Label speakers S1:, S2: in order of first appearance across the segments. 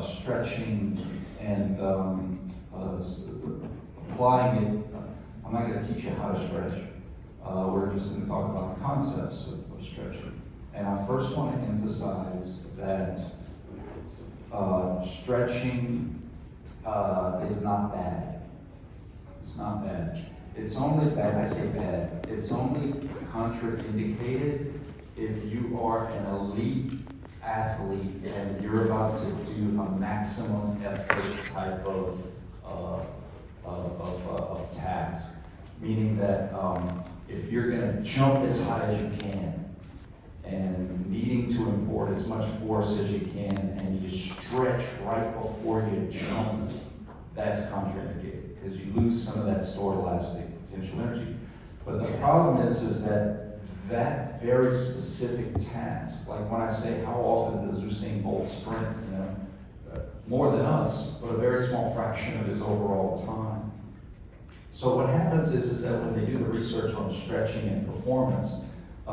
S1: stretching and applying it. I'm not going to teach you how to stretch. We're just going to talk about the concepts of stretching. And I first want to emphasize that stretching is not bad. It's not bad. It's only bad, I say bad, it's only contraindicated if you are an elite athlete and you're about to do a maximum effort type of task. Meaning that if you're going to jump as high as you can and needing to import as much force as you can and you stretch right before you jump, that's contraindicated because you lose some of that stored elastic potential energy. But the problem is that very specific task, like when I say how often does Usain Bolt sprint, more than us, but a very small fraction of his overall time. So what happens is that when they do the research on stretching and performance,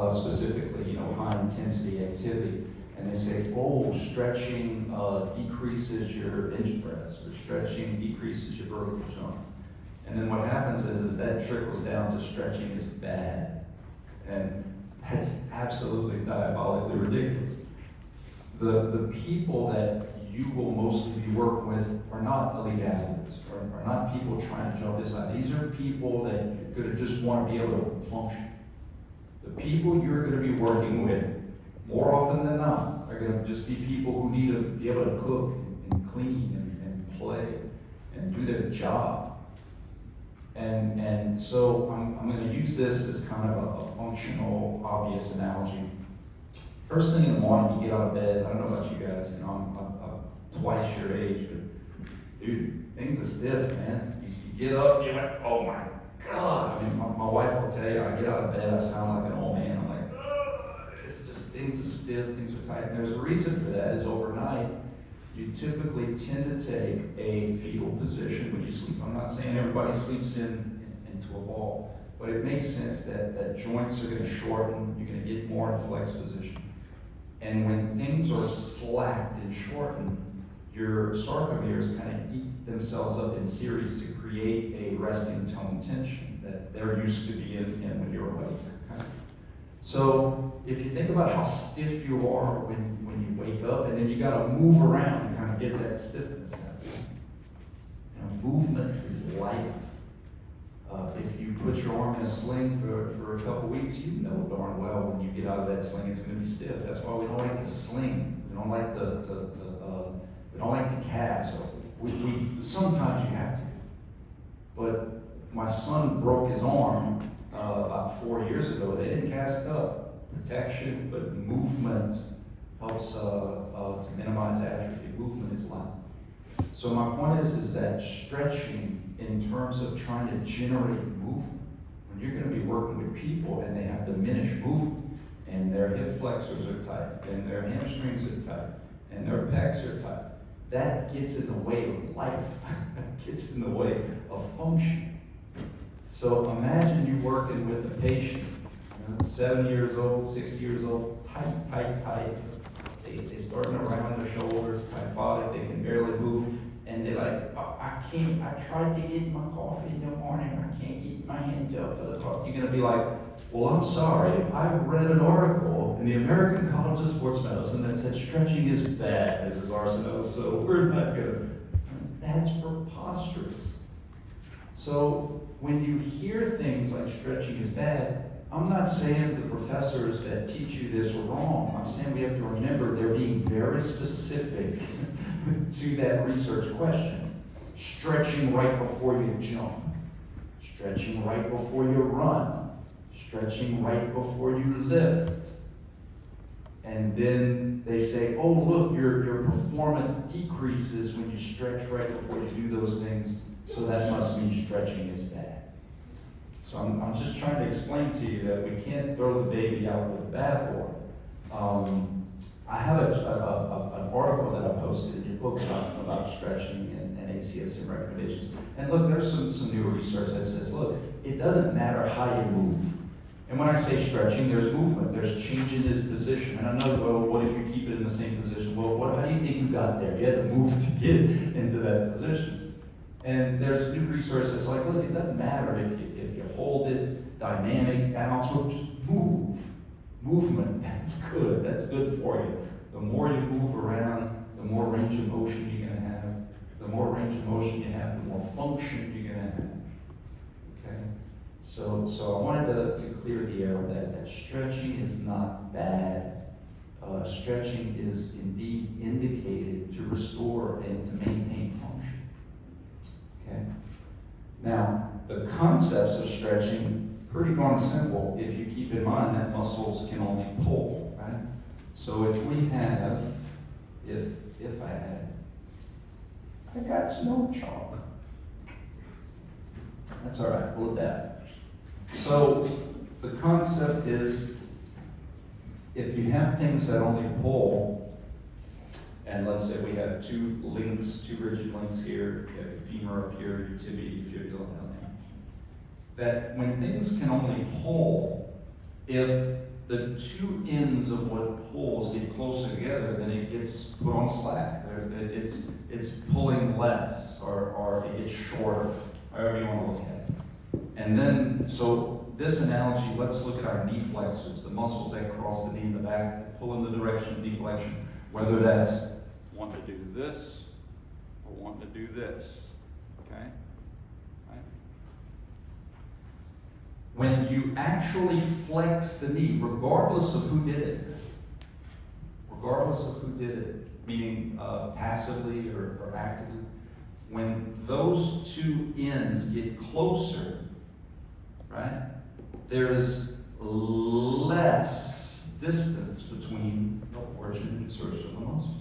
S1: specifically, high intensity activity, and they say, stretching decreases your bench press, or stretching decreases your vertical jump. And then what happens is that trickles down to stretching is bad. And that's absolutely diabolically ridiculous. The people that you will mostly be working with are not elite athletes, are not people trying to jump this high. These are people that you're going to just want to be able to function. The people you're going to be working with, more often than not, are going to just be people who need to be able to cook and clean and play and do their job. And so I'm going to use this as kind of a functional, obvious analogy. First thing in the morning, you get out of bed. I don't know about you guys, I'm twice your age, but dude, things are stiff, man. You get up, you're like, oh my God. I mean, my wife will tell you, I get out of bed, I sound like an old man. I'm like, it's just things are stiff, things are tight. And there's a reason for that, is overnight, you typically tend to take a fetal position when you sleep. I'm not saying everybody sleeps into a ball, but it makes sense that joints are going to shorten, you're going to get more in a flex position. And when things are slacked and shortened, your sarcomeres kind of eat themselves up in series to create a resting tone tension that they're used to being in when you're awake. So if you think about how stiff you are when you wake up, and then you got to move around and kind of get that stiffness out. Movement is life. If you put your arm in a sling for a couple weeks, you know darn well when you get out of that sling it's going to be stiff. That's why we don't like to sling. We don't like we don't like to cast. We sometimes you have to. But my son broke his arm about 4 years ago. They didn't cast up. Protection, but movement helps to minimize atrophy. Movement is life. So my point is that stretching in terms of trying to generate movement, when you're going to be working with people and they have diminished movement, and their hip flexors are tight, and their hamstrings are tight, and their pecs are tight, that gets in the way of life. That gets in the way of function. So imagine you working with a patient, 7 years old, 6 years old, tight. They starting to round their shoulders, kyphotic, they can barely move, and they're like, I tried to get my coffee in the morning, I can't get my hand up for the coffee. You're going to be like, well, I'm sorry, I read an article in the American College of Sports Medicine that said stretching is bad, Mrs. Arsenault, so we're not going to. That's preposterous. So when you hear things like stretching is bad, I'm not saying the professors that teach you this are wrong. I'm saying we have to remember they're being very specific to that research question. Stretching right before you jump. Stretching right before you run. Stretching right before you lift. And then they say, oh, look, your performance decreases when you stretch right before you do those things, so that must mean stretching is bad. So I'm just trying to explain to you that we can't throw the baby out with the bathwater. I have an article that I posted in your book about stretching and ACSM recommendations. And look, there's some new research that says, look, it doesn't matter how you move. And when I say stretching, there's movement, there's changing his position. And I know, well, what if you keep it in the same position? Well, how do you think you got there? You had to move to get into that position. And there's new research that's like, look, it doesn't matter if you hold it, dynamic, balance, well, just move. Movement, that's good. That's good for you. The more you move around, the more range of motion you're going to have. The more range of motion you have, the more function you're going to have. Okay? So I wanted to clear the air that stretching is not bad. Stretching is indeed indicated to restore and to maintain function. Okay? Now, the concepts of stretching, pretty darn simple if you keep in mind that muscles can only pull, right? So if we have, if I got no chalk. That's all right, we'll adapt. So the concept is, if you have things that only pull, and let's say we have two links, two rigid links here, you have your femur up here, your tibia, your fibula down there, that when things can only pull, if the two ends of what pulls get closer together, then it gets put on slack. It's pulling less, or it gets shorter, however you want to look at it. And then, so this analogy, let's look at our knee flexors, the muscles that cross the knee in the back, pull in the direction of knee flexion, whether that's wanting to do this or wanting to do this, okay? Right? When you actually flex the knee, regardless of who did it, meaning passively or actively, when those two ends get closer, right, there's less distance between the origin and insertion of the muscle.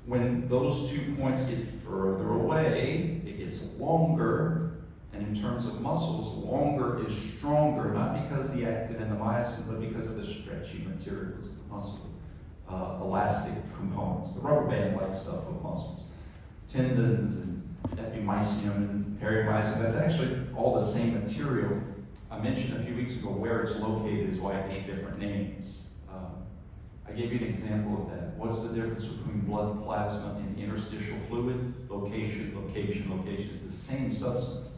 S1: When those 2 points get further away, it gets longer, and in terms of muscles, longer is stronger, not because of the actin and the myosin, but because of the stretchy materials of the muscle, elastic components, the rubber band-like stuff of muscles, tendons and epimysium and perimysium. That's actually all the same material. I mentioned a few weeks ago where it's located is why it gets different names. I gave you an example of that. What's the difference between blood plasma and interstitial fluid? Location. It's the same substance.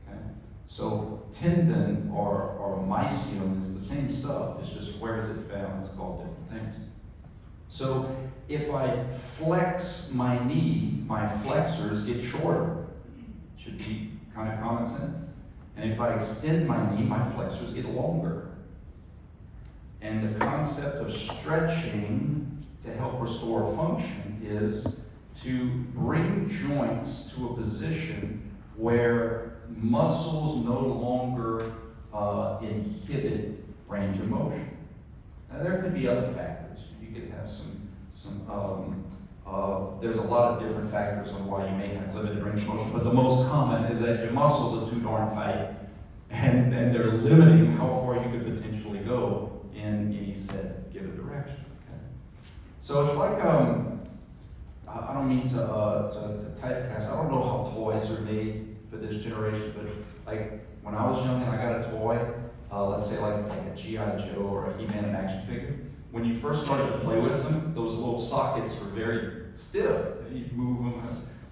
S1: Okay? So tendon or mysium is the same stuff. It's just where is it found? It's called different things. So if I flex my knee, my flexors get shorter. Should be kind of common sense. And if I extend my knee, my flexors get longer. And the concept of stretching to help restore function is to bring joints to a position where muscles no longer inhibit range of motion. Now there could be other factors. You could have there's a lot of different factors on why you may have limited range of motion, but the most common is that your muscles are too darn tight and they're limiting how far you could potentially go in any said given direction. Okay? So it's like, I don't mean to typecast, I don't know how toys are made for this generation, but like when I was young and I got a toy, let's say like a G.I. Joe or a He-Man action figure, when you first started to play with them, those little sockets were very stiff. You'd move them,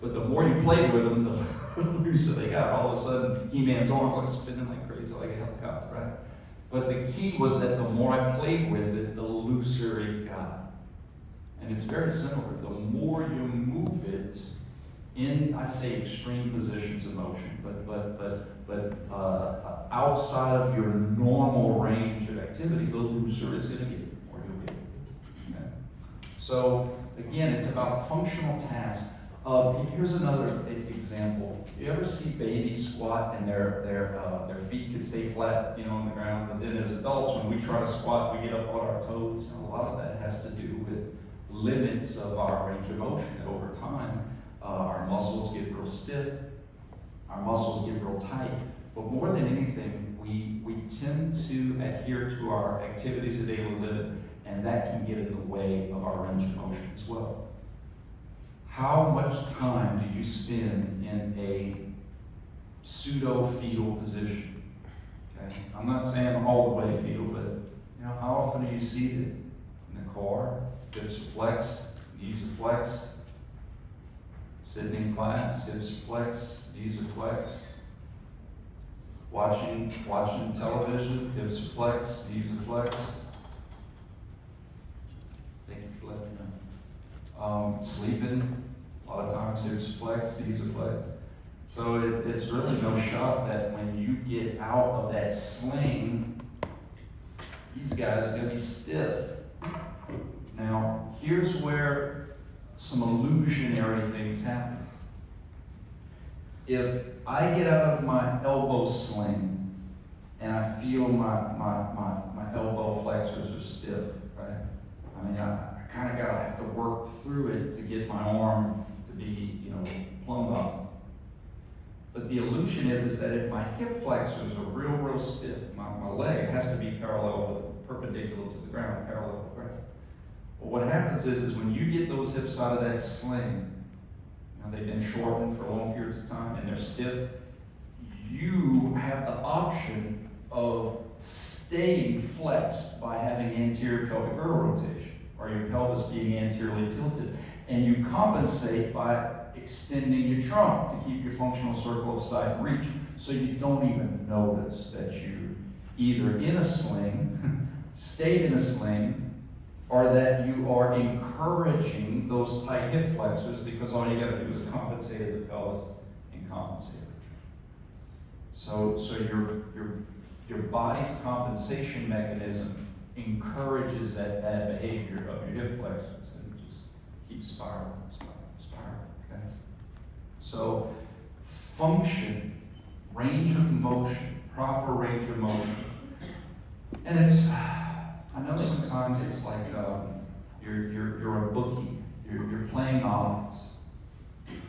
S1: but the more you played with them, the looser they got. All of a sudden, He-Man's arms were spinning like crazy, like a helicopter, right? But the key was that the more I played with it, the looser it got. And it's very similar. The more you move it in, I say, extreme positions of motion, but outside of your normal range of activity, the looser it's going to get. Okay. So again, it's about functional tasks. Here's another example. You ever see babies squat and their feet can stay flat, on the ground? But then as adults, when we try to squat, we get up on our toes. A lot of that has to do with limits of our range of motion. And over time, our muscles get real stiff, our muscles get real tight. But more than anything, we tend to adhere to our activities of daily living, and that can get in the way of our range of motion as well. How much time do you spend in a pseudo-fetal position? Okay? I'm not saying all the way feel, but how often are you seated in the car? Hips are flexed, knees are flexed. Sitting in class, hips are flexed, knees are flexed. Watching television, hips are flexed, knees are flexed. Thank you for letting me know. Sleeping, a lot of times hips are flexed, knees are flexed. So it's really no shock that when you get out of that sling, these guys are going to be stiff. Now, here's where some illusionary things happen. If I get out of my elbow sling and I feel my elbow flexors are stiff, right? I mean, I kind of have to work through it to get my arm to be, plumb up. But the illusion is that if my hip flexors are real stiff, my leg has to be perpendicular to the ground, parallel to the ground. Well, what happens is when you get those hips out of that sling, they've been shortened for long periods of time and they're stiff, you have the option of staying flexed by having anterior pelvic girdle rotation, or your pelvis being anteriorly tilted. And you compensate by extending your trunk to keep your functional circle of sight in reach, so you don't even notice that you're either in a sling, stayed in a sling, or that you are encouraging those tight hip flexors, because all you got to do is compensate at the pelvis and compensate at the trunk. So your body's compensation mechanism encourages that behavior of your hip flexors, and it just keeps spiraling. Okay? So function, range of motion, proper range of motion, and I know sometimes it's like you're a bookie, you're playing odds,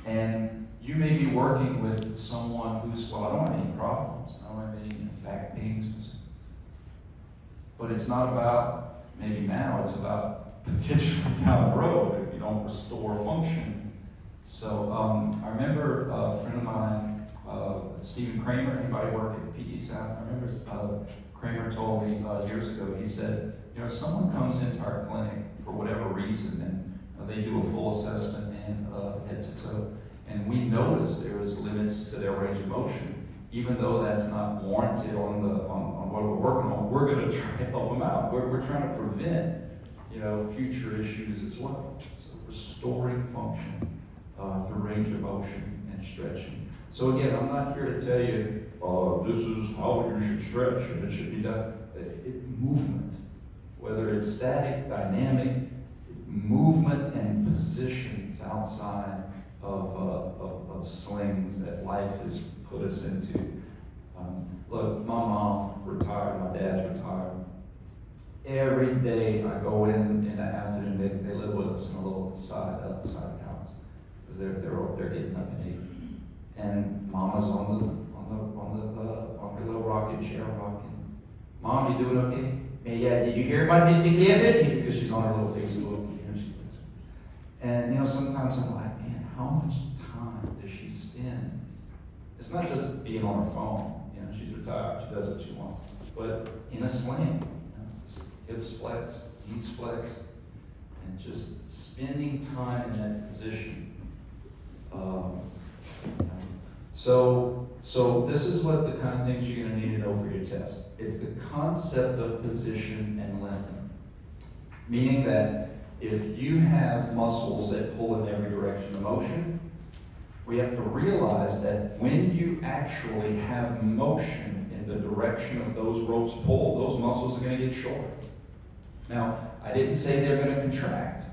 S1: and you may be working with someone who's, I don't have any problems, I don't have any back pains, but it's not about maybe now, it's about potentially down the road if you don't restore function. So I remember a friend of mine, Stephen Kramer, anybody work at PT South? I remember Kramer told me years ago, he said, if someone comes into our clinic for whatever reason, and they do a full assessment and head to toe, and we notice there is limits to their range of motion, even though that's not warranted on what we're working on, we're going to try to help them out. We're trying to prevent, future issues as well. So restoring function through range of motion and stretching. So again, I'm not here to tell you, this is how you should stretch and it should be done. Movement, whether it's static, dynamic, movement and positions outside of slings that life has put us into. Look, my mom retired, my dad's retired. Every day I go in the afternoon, they live with us in a little side house, because they're getting up in age. And Mama's on her little rocking chair, rocking. Mom, you doing okay? Yeah, did you hear about Mr. Clifford? Because she's on her little Facebook. And sometimes I'm like, man, how much time does she spend? It's not just being on her phone. She's retired. She does what she wants. But in a sling, just hips flexed, knees flexed, and just spending time in that position. So this is what the kind of things you're going to need to know for your test. It's the concept of position and lengthening. Meaning that if you have muscles that pull in every direction of motion, we have to realize that when you actually have motion in the direction of those ropes pulled, those muscles are going to get shorter. Now, I didn't say they're going to contract,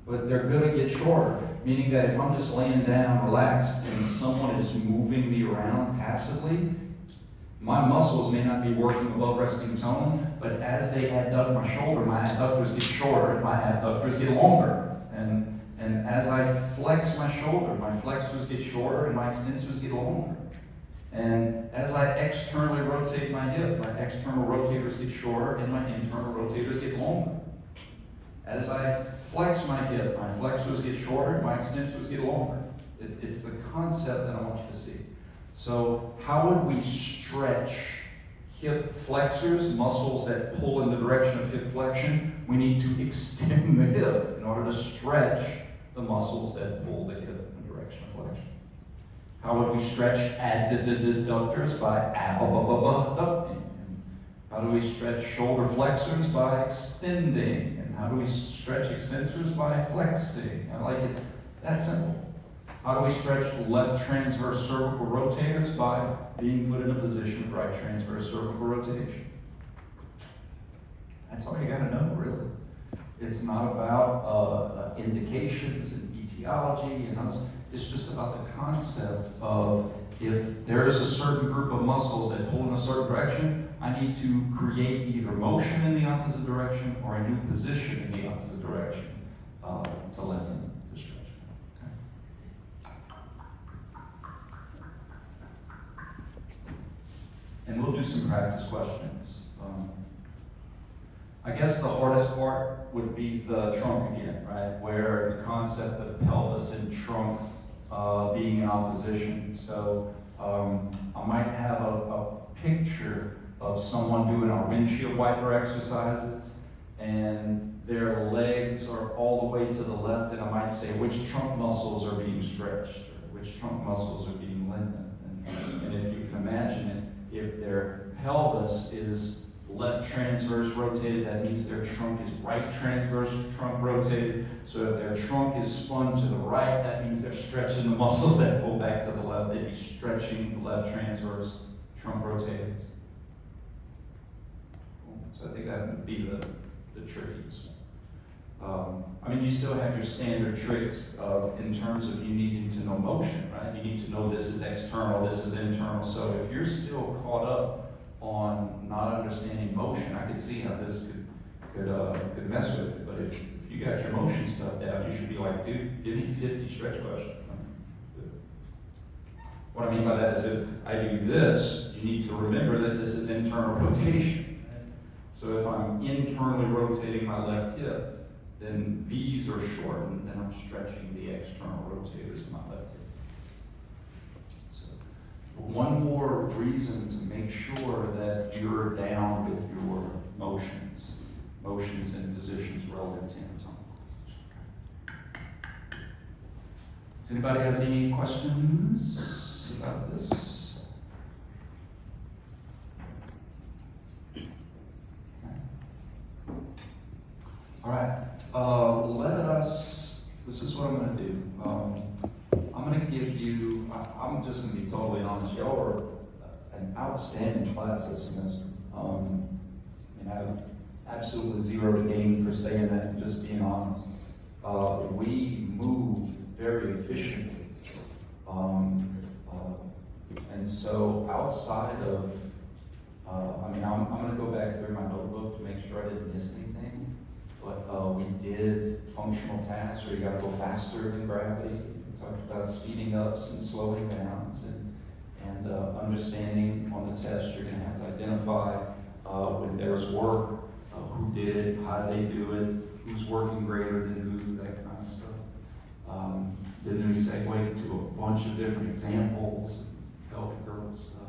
S1: but they're going to get shorter, meaning that if I'm just laying down relaxed and someone is moving me around passively, my muscles may not be working above resting tone, but as they adduct my shoulder, my adductors get shorter and my adductors get longer. And as I flex my shoulder, my flexors get shorter and my extensors get longer. And as I externally rotate my hip, my external rotators get shorter and my internal rotators get longer. As I flex my hip, my flexors get shorter and my extensors get longer. It's the concept that I want you to see. So how would we stretch hip flexors, muscles that pull in the direction of hip flexion, we need to extend the hip in order to stretch the muscles that pull the hip in the direction of flexion. How would we stretch adductors? By abducting. How do we stretch shoulder flexors? By extending. And how do we stretch extensors? By flexing. It's that simple. How do we stretch left transverse cervical rotators? By being put in a position of right transverse cervical rotation. That's all you got to know, really. It's not about indications and etiology and others. It's just about the concept of, if there is a certain group of muscles that pull in a certain direction, I need to create either motion in the opposite direction or a new position in the opposite direction to lengthen the stretch. And we'll do some practice questions. I guess the hardest part would be the trunk again, right? Where the concept of pelvis and trunk being in opposition. So I might have a picture of someone doing our windshield wiper exercises, and their legs are all the way to the left, and I might say which trunk muscles are being stretched, or which trunk muscles are being lengthened. And if you can imagine it, if their pelvis is left transverse rotated, that means their trunk is right transverse trunk rotated. So if their trunk is spun to the right, that means they're stretching the muscles that pull back to the left. They'd be stretching the left transverse trunk rotated. So I think that would be the trickiest. You still have your standard tricks in terms of you needing to know motion, right? You need to know this is external, this is internal. So if you're still caught up on not understanding motion, I could see how this could mess with it. But if you got your motion stuff down, you should be like, dude, give me 50 stretch questions. What I mean by that is, if I do this, you need to remember that this is internal rotation. Right? So if I'm internally rotating my left hip, then these are shortened, and I'm stretching the external rotators of my left hip. So one more reason to make sure that you're down with your motions and positions relative to anatomical position. Does anybody have any questions about this? All right, this is what I'm going to do. I'm going to give you, I'm just going to be totally honest, y'all are an outstanding class this semester. I have absolutely zero to gain for saying that and just being honest. We moved very efficiently. And so outside of, I'm going to go back through my notebook to make sure I didn't miss anything. But we did functional tasks where you got to go faster than gravity. We talked about speeding ups and slowing downs, and understanding on the test you're going to have to identify when there's work, who did it, how they do it, who's working greater than who, that kind of stuff. Then we segue into a bunch of different examples, help girl stuff.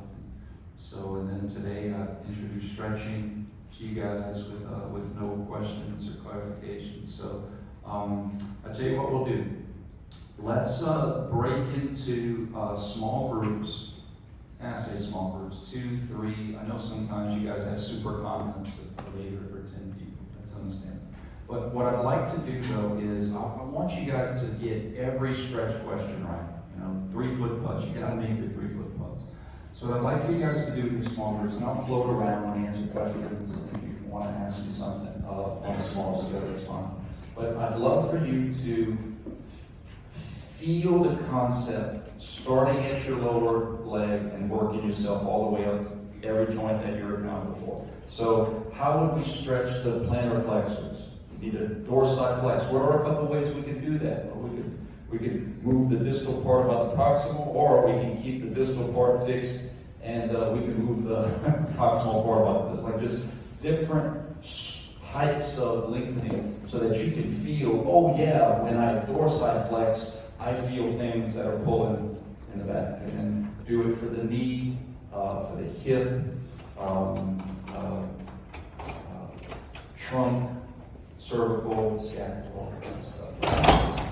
S1: And then today I introduced stretching to you guys with no questions or clarifications. So I tell you what we'll do. Let's break into small groups. And I say small groups, 2, 3. I know sometimes you guys have super confidence of 8 or 10 people. That's understandable. But what I'd like to do though is I want you guys to get every stretch question right. 3-foot putts. You gotta make your 3-foot putts. So what I'd like for you guys to do in small groups, and I'll float around and answer questions if you want to ask me something on a small scale, that's fine. But I'd love for you to feel the concept starting at your lower leg and working yourself all the way up to every joint that you're accountable for. So how would we stretch the plantar flexors? We need a dorsiflex flex. What are a couple ways we can do that? Well, we could move the distal part about the proximal, or we can keep the distal part fixed and we can move the proximal part about this. Like just different types of lengthening so that you can feel, oh yeah, when I dorsiflex, I feel things that are pulling in the back. And then do it for the knee, for the hip, um, trunk, cervical, scapular, all that kind of stuff.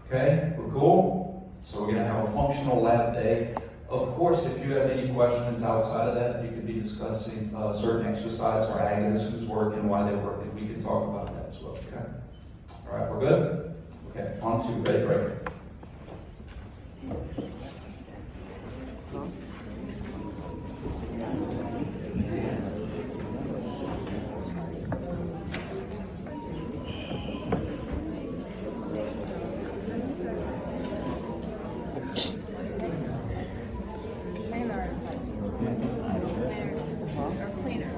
S1: Okay, we're cool? So we're gonna have a functional lab day. Of course, if you have any questions outside of that, you could be discussing certain exercise or agonists, who's working, why they're working. We can talk about that as well, okay? All right, we're good? Okay, on to ready break.